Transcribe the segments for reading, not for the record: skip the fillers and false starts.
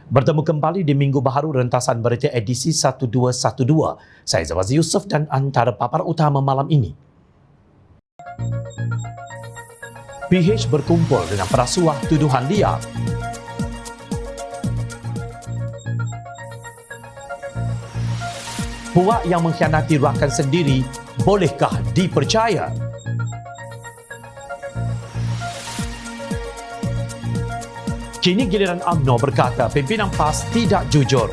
Bertemu kembali di Minggu Baharu Rentasan Berita edisi 1212. Saya Zawazi Yusof dan antara papar utama malam ini. PH berkumpul dengan perasuah tuduhan liar. Puak yang mengkhianati rakan sendiri, bolehkah dipercaya? Kini giliran UMNO berkata pimpinan PAS tidak jujur.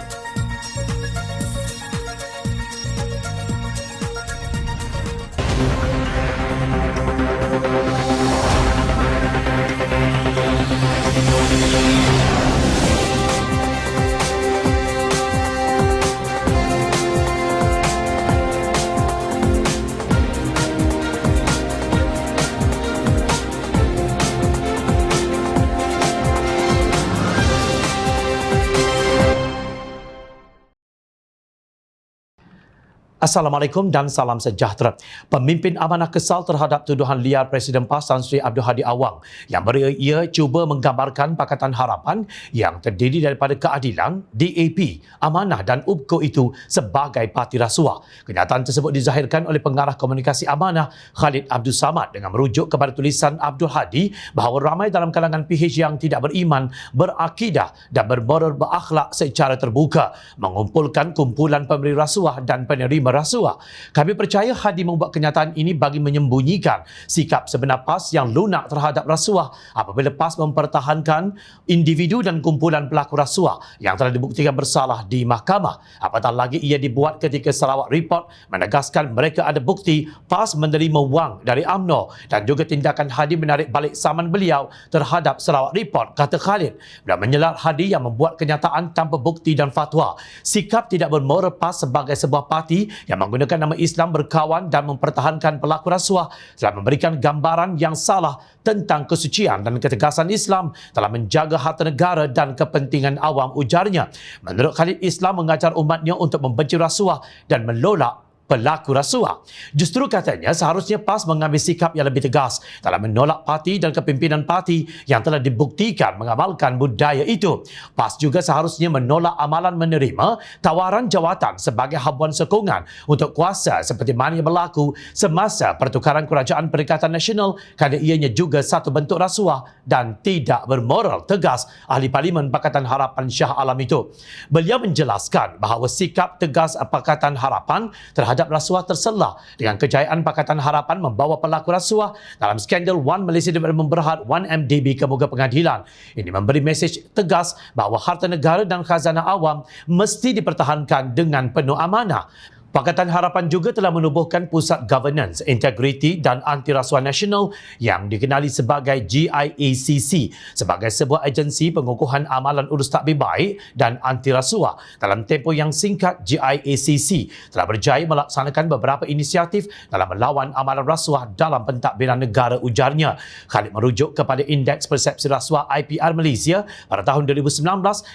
Assalamualaikum dan salam sejahtera. Pemimpin Amanah kesal terhadap tuduhan liar Presiden PAS Tan Sri Abdul Hadi Awang yang ia cuba menggambarkan Pakatan Harapan yang terdiri daripada Keadilan, DAP, Amanah dan UBKO itu sebagai parti rasuah. Kenyataan tersebut dizahirkan oleh pengarah komunikasi Amanah Khalid Abdul Samad dengan merujuk kepada tulisan Abdul Hadi bahawa ramai dalam kalangan PH yang tidak beriman, berakidah dan bermoral berakhlak secara terbuka mengumpulkan kumpulan pemberi rasuah dan penerima rasuah. Kami percaya Hadi membuat kenyataan ini bagi menyembunyikan sikap sebenar PAS yang lunak terhadap rasuah apabila PAS mempertahankan individu dan kumpulan pelaku rasuah yang telah dibuktikan bersalah di mahkamah. Apatah lagi ia dibuat ketika Sarawak Report menegaskan mereka ada bukti PAS menerima wang dari UMNO dan juga tindakan Hadi menarik balik saman beliau terhadap Sarawak Report, kata Khalid. Dan menyelat Hadi yang membuat kenyataan tanpa bukti dan fatwa. Sikap tidak bermoral PAS sebagai sebuah parti yang menggunakan nama Islam berkawan dan mempertahankan pelaku rasuah telah memberikan gambaran yang salah tentang kesucian dan ketegasan Islam dalam menjaga harta negara dan kepentingan awam, ujarnya. Menurut Khalid, Islam mengajar umatnya untuk membenci rasuah dan menolak pelaku rasuah. Justru katanya seharusnya PAS mengambil sikap yang lebih tegas dalam menolak parti dan kepimpinan parti yang telah dibuktikan mengamalkan budaya itu. PAS juga seharusnya menolak amalan menerima tawaran jawatan sebagai habuan sokongan untuk kuasa seperti mana yang berlaku semasa pertukaran Kerajaan Perikatan Nasional kerana ianya juga satu bentuk rasuah dan tidak bermoral, tegas Ahli Parlimen Pakatan Harapan Shah Alam itu. Beliau menjelaskan bahawa sikap tegas Pakatan Harapan terhadap rasuah terselah dengan kejayaan Pakatan Harapan membawa pelaku rasuah dalam skandal Wan Malaysia Development Berhad 1MDB ke muka pengadilan. Ini memberi mesej tegas bahawa harta negara dan khazanah awam mesti dipertahankan dengan penuh amanah. Pakatan Harapan juga telah menubuhkan Pusat Governance, Integriti dan Anti Rasuah Nasional yang dikenali sebagai GIACC sebagai sebuah agensi pengukuhan amalan urus takbir baik dan anti rasuah. Dalam tempoh yang singkat, GIACC telah berjaya melaksanakan beberapa inisiatif dalam melawan amalan rasuah dalam pentadbiran negara, ujarnya. Khalid merujuk kepada Indeks Persepsi Rasuah IPR Malaysia pada tahun 2019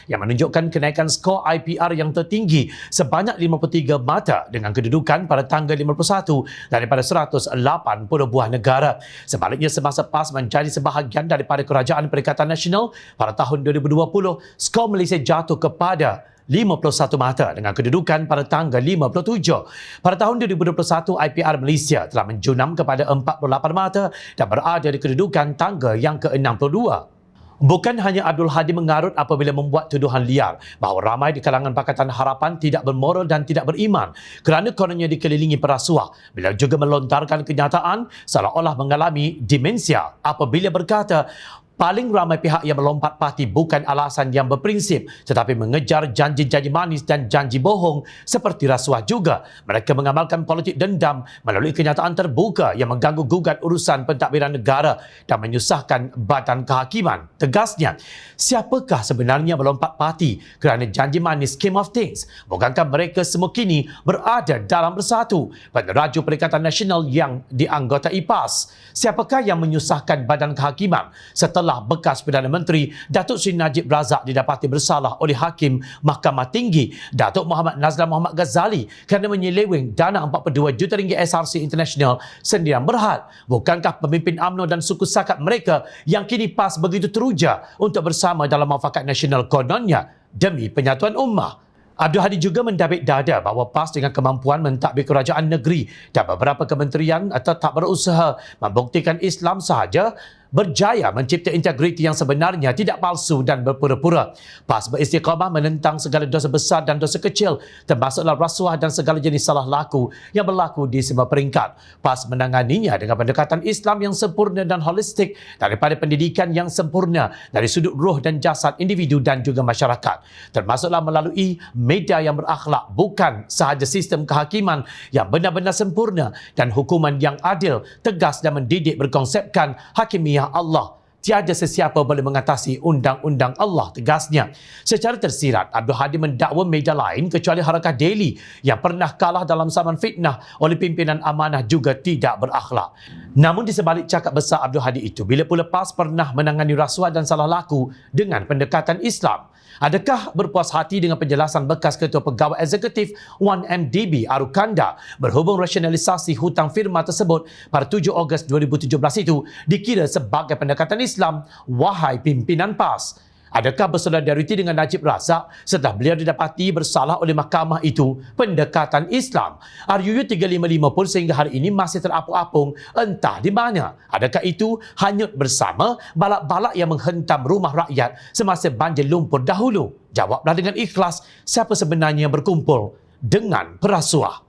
yang menunjukkan kenaikan skor IPR yang tertinggi sebanyak 53 mata dengan kedudukan pada tanggal 51 daripada 180 buah negara. Sebaliknya, semasa PAS menjadi sebahagian daripada Kerajaan Perikatan Nasional pada tahun 2020, skor Malaysia jatuh kepada 51 mata dengan kedudukan pada tanggal 57. Pada tahun 2021, IPR Malaysia telah menjunam kepada 48 mata dan berada di kedudukan tangga yang ke-62. Bukan hanya Abdul Hadi mengarut apabila membuat tuduhan liar bahawa ramai di kalangan Pakatan Harapan tidak bermoral dan tidak beriman kerana kononnya dikelilingi perasuah. Beliau juga melontarkan kenyataan seolah-olah mengalami demensia apabila berkata paling ramai pihak yang melompat parti bukan alasan yang berprinsip tetapi mengejar janji-janji manis dan janji bohong seperti rasuah juga. Mereka mengamalkan politik dendam melalui kenyataan terbuka yang mengganggu gugat urusan pentadbiran negara dan menyusahkan badan kehakiman. Tegasnya, siapakah sebenarnya melompat parti kerana janji manis scheme of things? Bukankah mereka semua kini berada dalam bersatu peneraju Perikatan Nasional yang dianggotai PAS? Siapakah yang menyusahkan badan kehakiman setelah bekas Perdana Menteri Datuk Seri Najib Razak didapati bersalah oleh Hakim Mahkamah Tinggi Datuk Muhammad Nazlan Muhammad Ghazali kerana menyeleweng dana 42 juta ringgit SRC International Sendirian Berhad? Bukankah pemimpin UMNO dan suku sakat mereka yang kini PAS begitu teruja untuk bersama dalam muafakat nasional kononnya demi penyatuan ummah. Abdul Hadi juga mendabik dada bahawa PAS dengan kemampuan mentadbir kerajaan negeri dan beberapa kementerian tetap berusaha membuktikan Islam sahaja berjaya mencipta integriti yang sebenarnya, tidak palsu dan berpura-pura. PAS beristiqamah menentang segala dosa besar dan dosa kecil, termasuklah rasuah dan segala jenis salah laku yang berlaku di semua peringkat. PAS menanganinya dengan pendekatan Islam yang sempurna dan holistik, daripada pendidikan yang sempurna dari sudut roh dan jasad individu dan juga masyarakat, termasuklah melalui media yang berakhlak, bukan sahaja sistem kehakiman yang benar-benar sempurna dan hukuman yang adil, tegas dan mendidik berkonsepkan hakimiyah Allah. Tiada sesiapa boleh mengatasi undang-undang Allah, tegasnya. Secara tersirat, Abdul Hadi mendakwa media lain kecuali Harakah Daily yang pernah kalah dalam saman fitnah oleh pimpinan amanah juga tidak berakhlak. Namun di sebalik cakap besar Abdul Hadi itu, bila pula PAS pernah menangani rasuah dan salah laku dengan pendekatan Islam? Adakah berpuas hati dengan penjelasan bekas Ketua Pegawai Eksekutif 1MDB Arukanda berhubung rasionalisasi hutang firma tersebut pada 7 Ogos 2017 itu dikira sebagai pendekatan Islam? Wahai pimpinan PAS, adakah bersolidariti dengan Najib Razak setelah beliau didapati bersalah oleh mahkamah itu pendekatan Islam? RUU 355 pun sehingga hari ini masih terapung-apung entah di mana. Adakah itu hanyut bersama balak-balak yang menghentam rumah rakyat semasa banjir lumpur dahulu? Jawablah dengan ikhlas, siapa sebenarnya yang berkumpul dengan perasuah?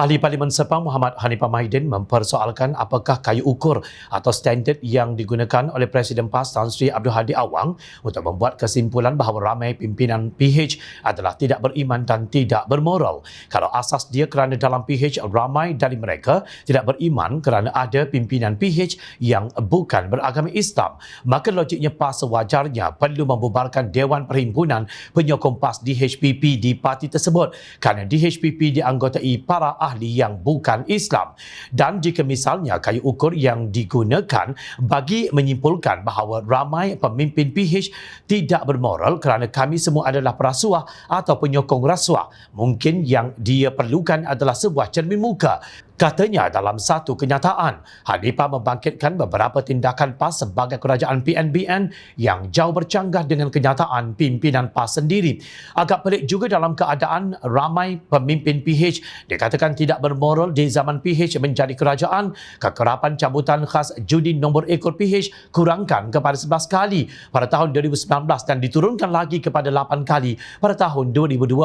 Ahli Parlimen Sepang Muhammad Hanifah Mahidin mempersoalkan apakah kayu ukur atau standard yang digunakan oleh Presiden PAS Tan Sri Abdul Hadi Awang untuk membuat kesimpulan bahawa ramai pimpinan PH adalah tidak beriman dan tidak bermoral. Kalau asas dia kerana dalam PH ramai dari mereka tidak beriman kerana ada pimpinan PH yang bukan beragama Islam, maka logiknya PAS sewajarnya perlu membubarkan Dewan Perhimpunan Penyokong PAS DHPP di parti tersebut kerana DHPP dianggotai para ahli yang bukan Islam. Dan jika misalnya kayu ukur yang digunakan bagi menyimpulkan bahawa ramai pemimpin PH tidak bermoral kerana kami semua adalah perasuah atau penyokong rasuah, mungkin yang dia perlukan adalah sebuah cermin muka. Katanya dalam satu kenyataan, Hanifah membangkitkan beberapa tindakan PAS sebagai kerajaan PNBN yang jauh bercanggah dengan kenyataan pimpinan PAS sendiri. Agak pelik juga dalam keadaan ramai pemimpin PH dikatakan tidak bermoral di zaman PH menjadi kerajaan, kekerapan cabutan khas judi nombor ekor PH kurangkan kepada 11 kali pada tahun 2019 dan diturunkan lagi kepada 8 kali pada tahun 2020.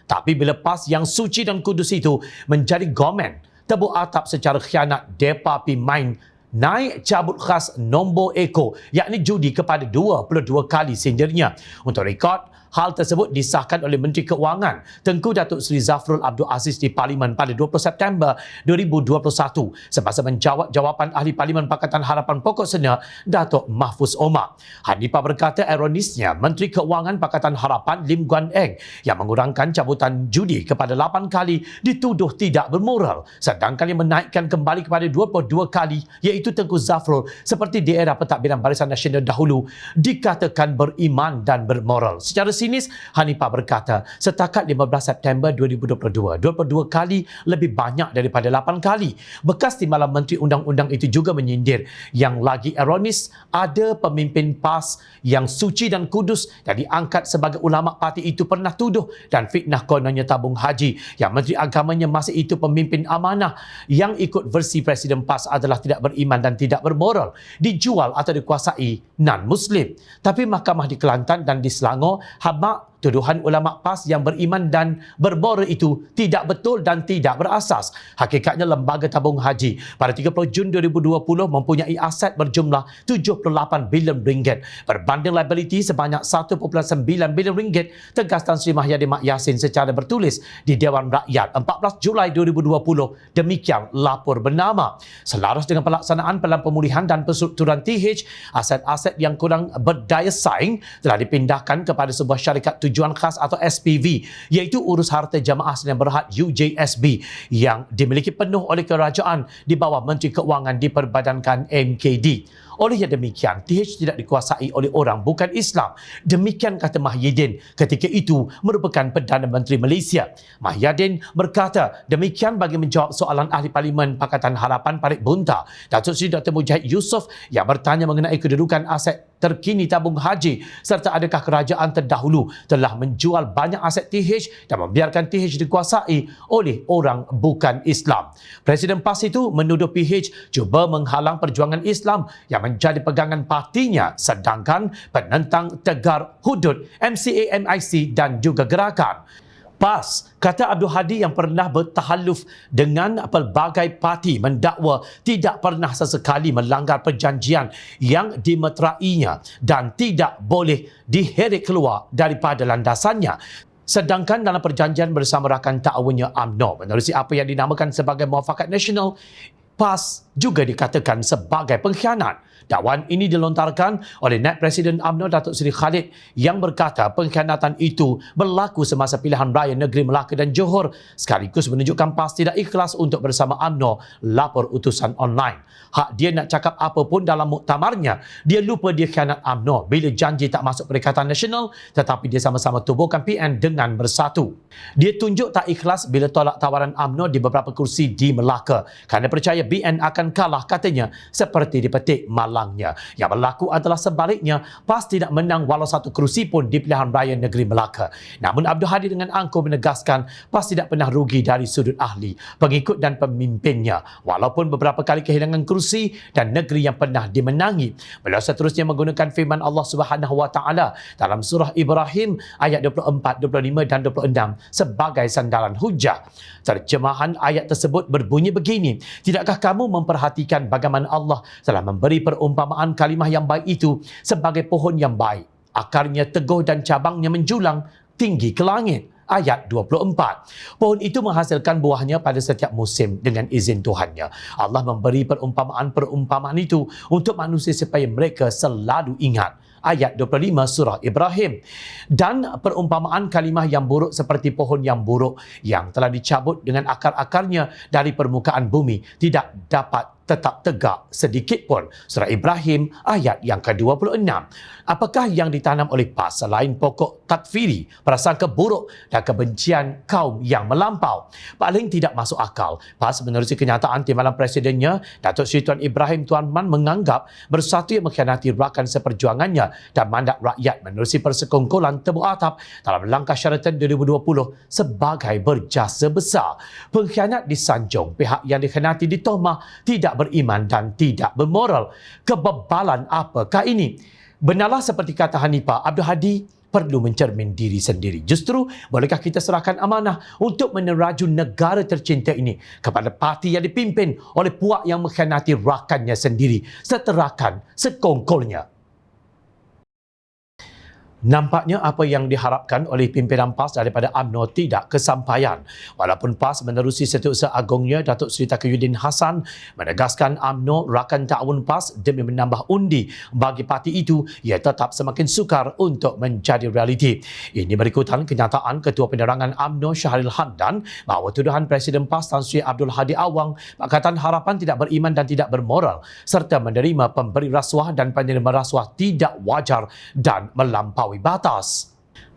Tapi bila PAS yang suci dan kudus itu menjadi gomen, tebuk atap secara khianat, depa pi main naik cabut khas nombor ekor, yakni judi kepada 22 kali sindirnya. Untuk rekod, hal tersebut disahkan oleh Menteri Keuangan Tengku Datuk Seri Zafrul Abdul Aziz di Parlimen pada 20 September 2021 semasa menjawab jawapan Ahli Parlimen Pakatan Harapan Pokok Sena Datuk Mahfuz Omar. Hanifah berkata ironisnya Menteri Keuangan Pakatan Harapan Lim Guan Eng yang mengurangkan cabutan judi kepada 8 kali dituduh tidak bermoral, sedangkan yang menaikkan kembali kepada 22 kali iaitu Tengku Zafrul seperti di era pentadbiran Barisan Nasional dahulu dikatakan beriman dan bermoral. Secara sinis, Hanifah berkata, setakat 15 September 2022, 22 kali lebih banyak daripada 8 kali. Bekas Timbalan Menteri Undang-Undang itu juga menyindir. Yang lagi ironis, ada pemimpin PAS yang suci dan kudus yang diangkat sebagai ulama parti itu pernah tuduh dan fitnah kononnya tabung haji yang Menteri Agamanya masa itu pemimpin amanah yang ikut versi Presiden PAS adalah tidak beriman dan tidak bermoral, dijual atau dikuasai non-Muslim. Tapi Mahkamah di Kelantan dan di Selangor habaq tuduhan ulama PAS yang beriman dan bermoral itu tidak betul dan tidak berasas. Hakikatnya lembaga tabung haji pada 30 Jun 2020 mempunyai aset berjumlah 78 bilion ringgit berbanding liability sebanyak 1.9 bilion ringgit, tegas Tan Sri Mahyadin Mak Yassin secara bertulis di Dewan Rakyat 14 Julai 2020. Demikian lapor bernama. Selaras dengan pelaksanaan Pelan Pemulihan dan Penstrukturan TH, aset-aset yang kurang berdaya saing telah dipindahkan kepada sebuah syarikat tujuan khas atau SPV, iaitu Urus Harta Jamaah Sdn Bhd UJSB yang dimiliki penuh oleh kerajaan di bawah Menteri Keuangan diperbadankan MKD. Oleh yang demikian, TH tidak dikuasai oleh orang bukan Islam. Demikian kata Mahyidin ketika itu merupakan Perdana Menteri Malaysia. Mahyidin berkata demikian bagi menjawab soalan Ahli Parlimen Pakatan Harapan Parit Bunta, Datuk Seri Dr. Mujahid Yusof yang bertanya mengenai kedudukan aset terkini tabung haji serta adakah kerajaan terdahulu telah menjual banyak aset TH dan membiarkan TH dikuasai oleh orang bukan Islam. Presiden PAS itu menuduh PH cuba menghalang perjuangan Islam yang menjadi pegangan partinya sedangkan penentang tegar hudud MCA, MIC dan juga gerakan. PAS, kata Abdul Hadi yang pernah bertahalluf dengan pelbagai parti mendakwa tidak pernah sesekali melanggar perjanjian yang dimeterainya dan tidak boleh diheret keluar daripada landasannya. Sedangkan dalam perjanjian bersama rakan ta'awunnya UMNO menerusi apa yang dinamakan sebagai Muafakat Nasional, PAS juga dikatakan sebagai pengkhianat. Dakwaan ini dilontarkan oleh Naib Presiden UMNO Datuk Seri Khalid yang berkata pengkhianatan itu berlaku semasa pilihan raya negeri Melaka dan Johor sekaligus menunjukkan PAS tidak ikhlas untuk bersama UMNO lapor utusan online. Hak dia nak cakap apa pun dalam muktamarnya, dia lupa dia khianat UMNO bila janji tak masuk Perikatan Nasional tetapi dia sama-sama tubuhkan PN dengan bersatu. Dia tunjuk tak ikhlas bila tolak tawaran UMNO di beberapa kursi di Melaka kerana percaya BN akan kalah katanya seperti dipetik malangnya. Yang berlaku adalah sebaliknya, PAS tidak menang walau satu kerusi pun di pilihan raya negeri Melaka. Namun Abdul Hadi dengan angkuh menegaskan PAS tidak pernah rugi dari sudut ahli, pengikut dan pemimpinnya walaupun beberapa kali kehilangan kerusi dan negeri yang pernah dimenangi. Beliau seterusnya menggunakan firman Allah Subhanahu Wa Taala dalam surah Ibrahim ayat 24, 25 dan 26 sebagai sandaran hujah. Terjemahan ayat tersebut berbunyi begini, tidakkah kamu memperhatikan bagaimana Allah telah memberi perumpamaan kalimah yang baik itu sebagai pohon yang baik, akarnya teguh dan cabangnya menjulang tinggi ke langit. Ayat 24. Pohon itu menghasilkan buahnya pada setiap musim dengan izin Tuhannya. Allah memberi perumpamaan itu untuk manusia supaya mereka selalu ingat. Ayat 25 surah Ibrahim. Dan perumpamaan kalimah yang buruk seperti pohon yang buruk yang telah dicabut dengan akar-akarnya dari permukaan bumi tidak dapat tetap tegak sedikit pun. Surah Ibrahim ayat yang ke-26. Apakah yang ditanam oleh PAS selain pokok takfiri, prasangka buruk dan kebencian kaum yang melampau? Paling tidak masuk akal. PAS menerusi kenyataan timbalan presidennya, Datuk Seri Tuan Ibrahim Tuan Man menganggap bersatu yang mengkhianati rakan seperjuangannya dan mandat rakyat menerusi persekongkolan tebuk atap dalam langkah syaratan 2020 sebagai berjasa besar. Pengkhianat disanjung, pihak yang dikhianati ditohmah tidak beriman dan tidak bermoral. Kebebalan apakah ini? Benarlah seperti kata Hanifah, Abdul Hadi perlu mencermin diri sendiri. Justru, bolehkah kita serahkan amanah untuk meneraju negara tercinta ini kepada parti yang dipimpin oleh puak yang mengkhianati rakannya sendiri, seterakan, sekongkolnya? Nampaknya apa yang diharapkan oleh pimpinan PAS daripada UMNO tidak kesampaian. Walaupun PAS menerusi Setiausaha Agongnya Datuk Seri Taqiyuddin Hassan menegaskan UMNO rakan ta'awun PAS demi menambah undi bagi parti itu, ia tetap semakin sukar untuk menjadi realiti. Ini berikutan kenyataan Ketua Penerangan UMNO Syahril Hamdan bahawa tuduhan Presiden PAS Tan Sri Abdul Hadi Awang Pakatan Harapan tidak beriman dan tidak bermoral serta menerima pemberi rasuah dan penerima rasuah tidak wajar dan melampaui batas.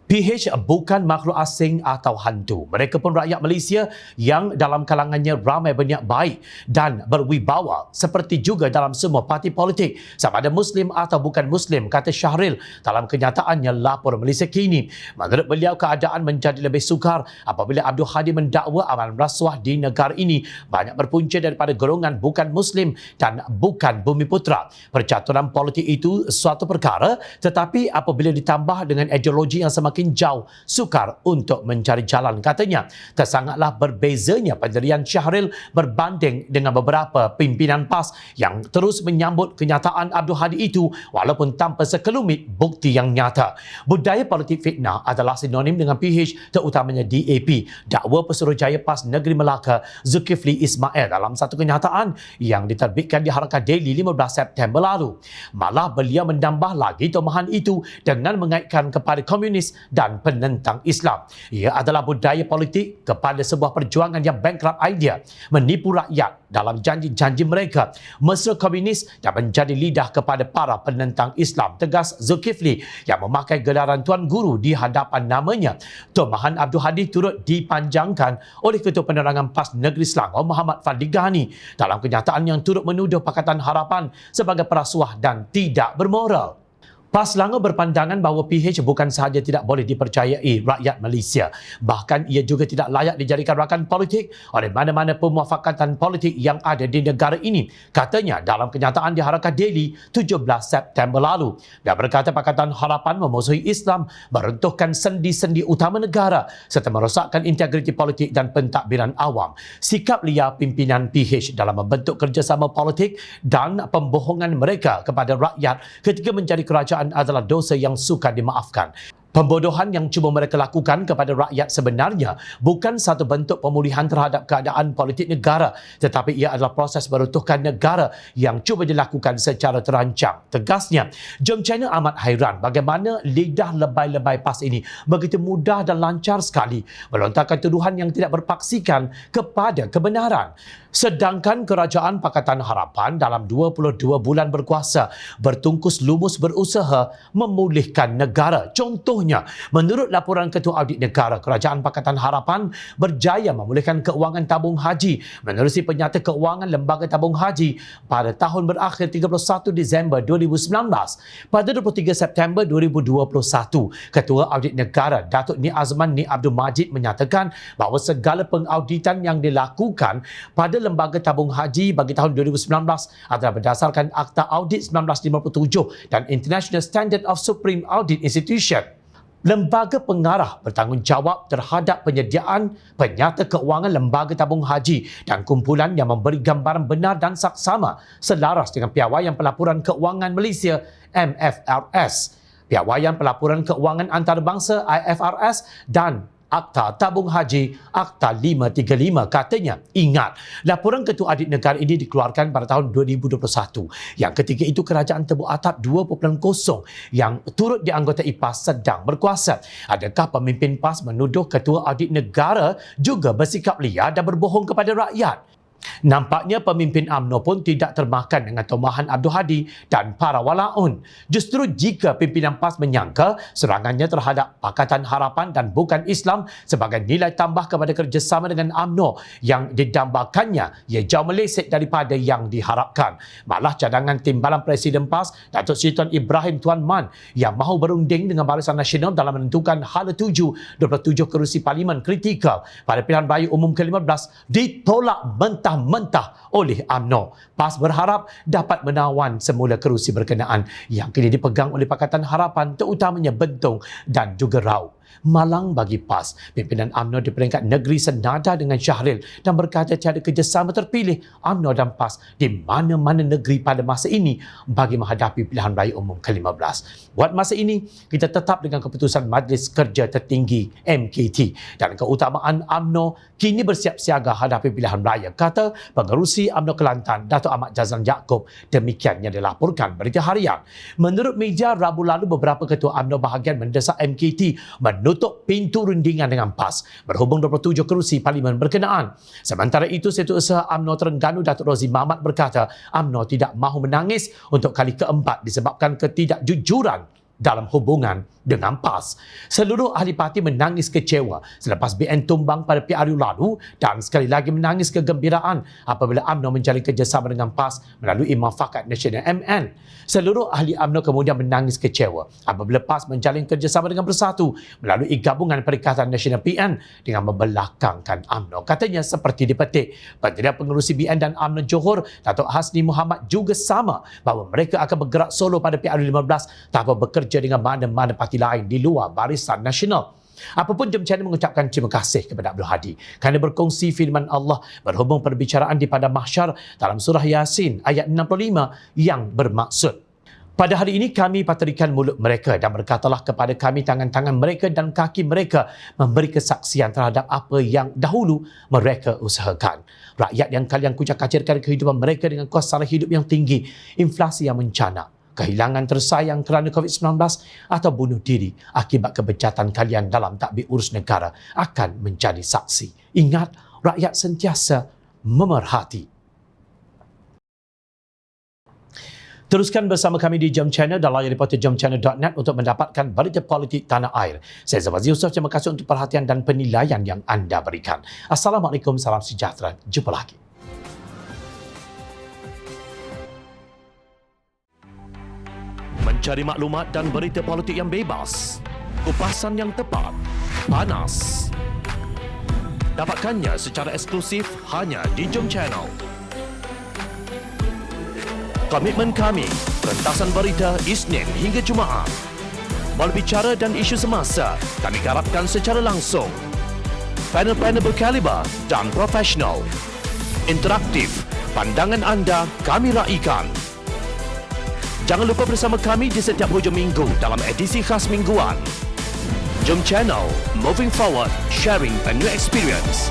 PH bukan makhluk asing atau hantu. Mereka pun rakyat Malaysia yang dalam kalangannya ramai berniat baik dan berwibawa seperti juga dalam semua parti politik. Sama ada Muslim atau bukan Muslim, kata Syahril dalam kenyataannya lapor Malaysia Kini. Menurut beliau, keadaan menjadi lebih sukar apabila Abdul Hadi mendakwa amalan rasuah di negara ini banyak berpunca daripada golongan bukan Muslim dan bukan Bumiputra. Percaturan politik itu suatu perkara, tetapi apabila ditambah dengan ideologi yang semakin jauh, sukar untuk mencari jalan, katanya. Tersangatlah berbezanya pendirian Syahril berbanding dengan beberapa pimpinan PAS yang terus menyambut kenyataan Abdul Hadi itu walaupun tanpa sekelumit bukti yang nyata. Budaya politik fitnah adalah sinonim dengan PH, terutamanya DAP, Dakwa Pesuruhjaya PAS Negeri Melaka Zulkifli Ismail dalam satu kenyataan yang diterbitkan di Harakat Daily 15 September lalu. Malah beliau menambah lagi tomahan itu dengan mengaitkan kepada komunis dan penentang Islam. Ia adalah budaya politik kepada sebuah perjuangan yang bankrupt idea, menipu rakyat dalam janji-janji mereka, mesra komunis dan menjadi lidah kepada para penentang Islam, tegas Zulkifli yang memakai gelaran Tuan Guru di hadapan namanya. Tomahan Abdul Hadi turut dipanjangkan oleh Ketua Penerangan PAS Negeri Selangor Muhammad Fadli Ghani dalam kenyataan yang turut menuduh Pakatan Harapan sebagai perasuah dan tidak bermoral. PAS Selangor berpandangan bahawa PH bukan sahaja tidak boleh dipercayai rakyat Malaysia, bahkan ia juga tidak layak dijadikan rakan politik oleh mana-mana pemuafakatan politik yang ada di negara ini, katanya dalam kenyataan di Harakah Daily 17 September lalu. Dia berkata Pakatan Harapan memusuhi Islam, meruntuhkan sendi-sendi utama negara serta merosakkan integriti politik dan pentadbiran awam. Sikap liar pimpinan PH dalam membentuk kerjasama politik dan pembohongan mereka kepada rakyat ketika menjadi kerajaan adalah dosa yang sukar dimaafkan. Pembodohan yang cuba mereka lakukan kepada rakyat sebenarnya bukan satu bentuk pemulihan terhadap keadaan politik negara, tetapi ia adalah proses meruntuhkan negara yang cuba dilakukan secara terancang. Tegasnya, Jom China amat hairan bagaimana lidah lebay-lebay PAS ini begitu mudah dan lancar sekali melontarkan tuduhan yang tidak berpaksikan kepada kebenaran. Sedangkan Kerajaan Pakatan Harapan dalam 22 bulan berkuasa bertungkus lumus berusaha memulihkan negara. Contohnya, menurut laporan Ketua Audit Negara, Kerajaan Pakatan Harapan berjaya memulihkan keuangan tabung haji menerusi penyata keuangan Lembaga Tabung Haji pada tahun berakhir 31 Disember 2019. Pada 23 September 2021, Ketua Audit Negara Datuk Ni Azman Ni Abdul Majid menyatakan bahawa segala pengauditan yang dilakukan pada Lembaga Tabung Haji bagi tahun 2019 adalah berdasarkan Akta Audit 1957 dan International Standard of Supreme Audit Institution. Lembaga pengarah bertanggungjawab terhadap penyediaan penyata keuangan Lembaga Tabung Haji dan kumpulan yang memberi gambaran benar dan saksama selaras dengan Piawaian Pelaporan Keuangan Malaysia MFRS, Piawaian Pelaporan Keuangan Antarabangsa IFRS dan Akta Tabung Haji Akta 535, katanya. Ingat, laporan Ketua Audit Negara ini dikeluarkan pada tahun 2021 yang ketika itu Kerajaan Tebuk Atap 2.0 yang turut dianggotai PAS sedang berkuasa. Adakah pemimpin PAS menuduh Ketua Audit Negara juga bersikap liar dan berbohong kepada rakyat? Nampaknya pemimpin UMNO pun tidak termakan dengan tomahan Abdul Hadi dan para walaun. Justru jika pimpinan PAS menyangka serangannya terhadap Pakatan Harapan dan bukan Islam sebagai nilai tambah kepada kerjasama dengan UMNO yang didambakannya, ia jauh meleset daripada yang diharapkan. Malah cadangan Timbalan Presiden PAS, Datuk Seri Tuan Ibrahim Tuan Man, yang mahu berunding dengan Barisan Nasional dalam menentukan hala 27 kerusi Parlimen kritikal pada pilihan raya umum ke-15 ditolak mentah-mentah oleh UMNO. PAS berharap dapat menawan semula kerusi berkenaan yang kini dipegang oleh Pakatan Harapan, terutamanya Bentong dan juga Raub. Malang bagi PAS, pimpinan UMNO di peringkat negeri senada dengan Syahril dan berkata tiada kerjasama terpilih UMNO dan PAS di mana-mana negeri pada masa ini bagi menghadapi pilihan raya umum ke-15. Buat masa ini, kita tetap dengan keputusan Majlis Kerja Tertinggi MKT dan keutamaan UMNO kini bersiap siaga hadapi pilihan raya, kata Pengerusi UMNO Kelantan Datuk Ahmad Jazlan Yaakob. Demikian yang dilaporkan Berita Harian. Menurut media, Rabu lalu beberapa ketua UMNO bahagian mendesak MKT menutup pintu rundingan dengan PAS berhubung 27 kerusi Parlimen berkenaan. Sementara itu, Setiausaha UMNO Terengganu Datuk Rozi Mamat berkata UMNO tidak mahu menangis untuk kali keempat disebabkan ketidakjujuran dalam hubungan dengan PAS. Seluruh ahli parti menangis kecewa selepas BN tumbang pada PRU lalu dan sekali lagi menangis kegembiraan apabila UMNO menjalin kerjasama dengan PAS melalui Muafakat Nasional MN. Seluruh ahli UMNO kemudian menangis kecewa apabila PAS menjalin kerjasama dengan Bersatu melalui Gabungan Perikatan Nasional PN dengan membelakangkan UMNO. Katanya seperti dipetik. Perdana Pengerusi BN dan UMNO Johor, Datuk Hasni Muhammad, juga sama bahawa mereka akan bergerak solo pada PRU 15 tanpa bekerja dengan mana-mana parti lain di luar Barisan Nasional. Apapun, Jom China mengucapkan terima kasih kepada Abdul Hadi kerana berkongsi firman Allah berhubung perbicaraan di Padang Mahsyar dalam surah Yasin ayat 65 yang bermaksud, pada hari ini kami paterikan mulut mereka dan berkatalah kepada kami tangan-tangan mereka dan kaki mereka memberi kesaksian terhadap apa yang dahulu mereka usahakan. Rakyat yang kalian kucak-kacirkan kehidupan mereka dengan kos sara hidup yang tinggi, inflasi yang mencanak, kehilangan tersayang kerana COVID-19 atau bunuh diri akibat kebejatan kalian dalam tadbir urus negara akan menjadi saksi. Ingat, rakyat sentiasa memerhati. Teruskan bersama kami di Jam Channel dan layar reporter jamchannel.net untuk mendapatkan berita politik tanah air. Saya Zawaz Yusof, terima kasih untuk perhatian dan penilaian yang anda berikan. Assalamualaikum, salam sejahtera. Jumpa lagi. Mencari maklumat dan berita politik yang bebas, kupasan yang tepat, panas. Dapatkannya secara eksklusif hanya di Jom Channel. Komitmen kami, rentasan berita Isnin hingga Jumaat. Berbicara dan isu semasa, kami garapkan secara langsung. Panel-panel berkaliber dan profesional. Interaktif, pandangan anda kami raikan. Jangan lupa bersama kami di setiap hujung minggu dalam edisi khas mingguan. Jom Channel, moving forward, sharing a new experience.